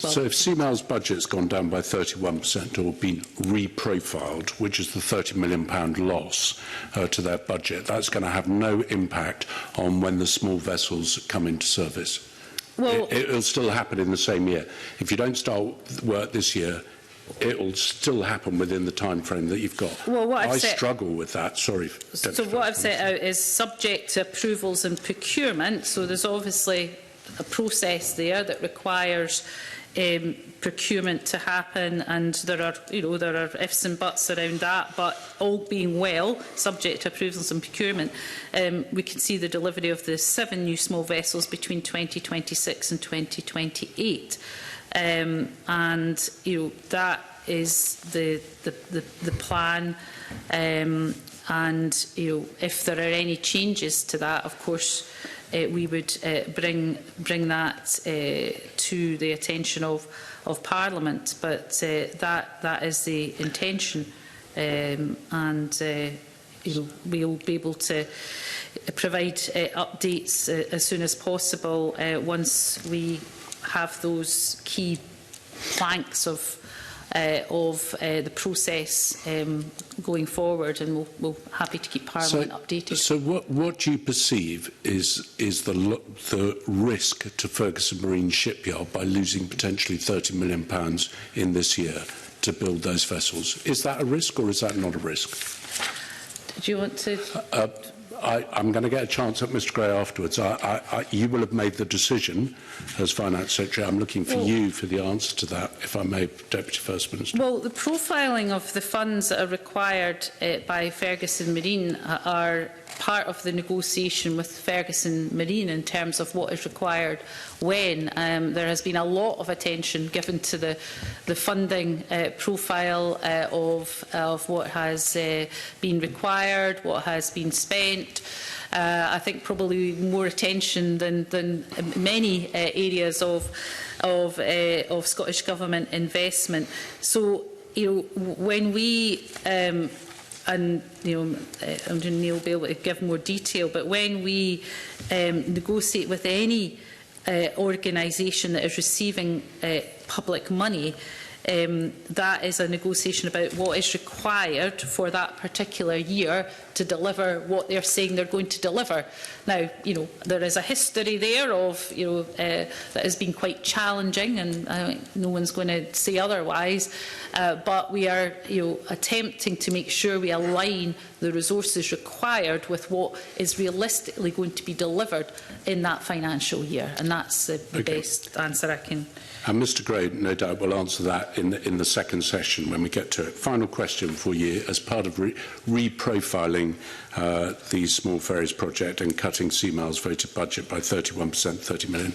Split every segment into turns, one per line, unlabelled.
So if CMAL's budget's gone down by 31% or been reprofiled, which is the £30 million loss to their budget, that's going to have no impact on when the small vessels come into service. Well, it'll still happen in the same year. If you don't start work this year, it will still happen within the time frame that you've got. Well, I struggle with that. Sorry.
So what I've set out is subject to approvals and procurement. So there's obviously a process there that requires procurement to happen, and there are ifs and buts around that. But all being well, subject to approvals and procurement, we can see the delivery of the 7 new small vessels between 2026 and 2028. And that is the plan, and if there are any changes to that, of course we would bring that to the attention of Parliament, but that is the intention, and we'll be able to provide updates as soon as possible once we have those key planks of the process going forward, and we'll happy to keep Parliament updated.
So what do you perceive is the risk to Ferguson Marine Shipyard by losing potentially £30 million in this year to build those vessels? Is that a risk or is that not a risk?
Do you want to?
I'm going to get a chance at Mr Gray afterwards. You will have made the decision as Finance Secretary. I'm looking for you for the answer to that, if I may, Deputy First Minister.
Well, the profiling of the funds that are required by Ferguson Marine are part of the negotiation with Ferguson Marine in terms of what is required when. There has been a lot of attention given to the funding profile of what has been required, what has been spent. I think probably more attention than many areas of Scottish Government investment. So, when we and Neil will be able to give more detail, but when we negotiate with any organisation that is receiving public money, that is a negotiation about what is required for that particular year to deliver what they're saying they're going to deliver. Now, there is a history there of, that has been quite challenging, and no one's going to say otherwise. But we are, attempting to make sure we align the resources required with what is realistically going to be delivered in that financial year, and that's the best answer I can.
And Mr Gray, no doubt, will answer that in the second session when we get to it. Final question for you. As part of reprofiling the Small Ferries project and cutting CMAL's voted budget by 31%, £30 million,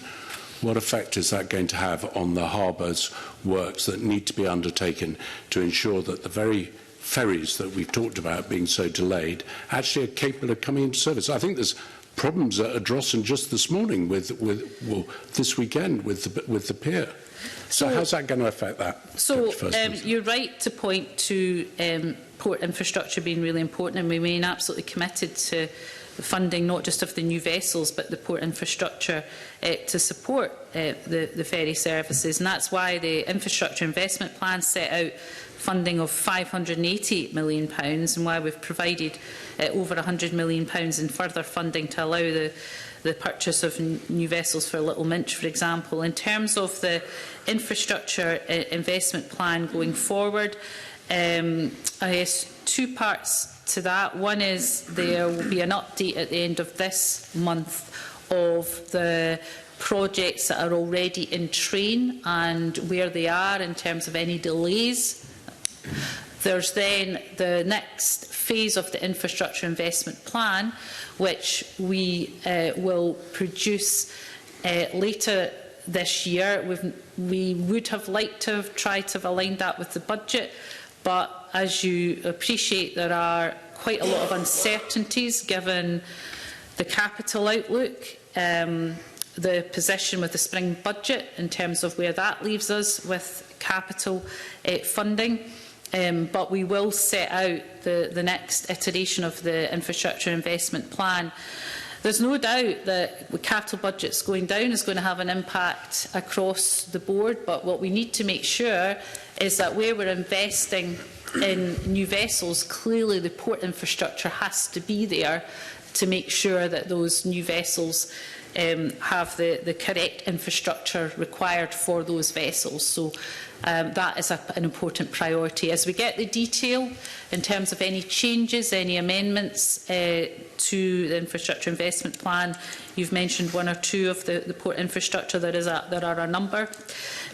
what effect is that going to have on the harbour's works that need to be undertaken to ensure that the very ferries that we've talked about being so delayed actually are capable of coming into service? I think there's problems at Drossen just this morning this weekend with the pier. So how's that going to affect that?
So you're right to point to port infrastructure being really important, and we remain absolutely committed to the funding not just of the new vessels but the port infrastructure to support the ferry services, and that's why the infrastructure investment plan set out funding of £580 million, and why we've provided over £100 million in further funding to allow the purchase of new vessels for Little Minch, for example. In terms of the infrastructure investment plan going forward, I guess two parts to that. One is there will be an update at the end of this month of the projects that are already in train and where they are in terms of any delays. There's then the next phase of the infrastructure investment plan, which we will produce later this year. We would have liked to have tried to have aligned that with the budget, but as you appreciate, there are quite a lot of uncertainties given the capital outlook, the position with the spring budget in terms of where that leaves us with capital funding. But we will set out the next iteration of the infrastructure investment plan There's no doubt that the capital budgets going down is going to have an impact across the board, but what we need to make sure is that where we're investing in new vessels, clearly the port infrastructure has to be there to make sure that those new vessels have the correct infrastructure required for those vessels. So that is an important priority. As we get the detail in terms of any changes, any amendments to the infrastructure investment plan, you've mentioned one or two of the port infrastructure, there are a number,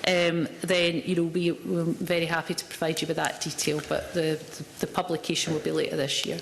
then we're very happy to provide you with that detail, but the publication will be later this year.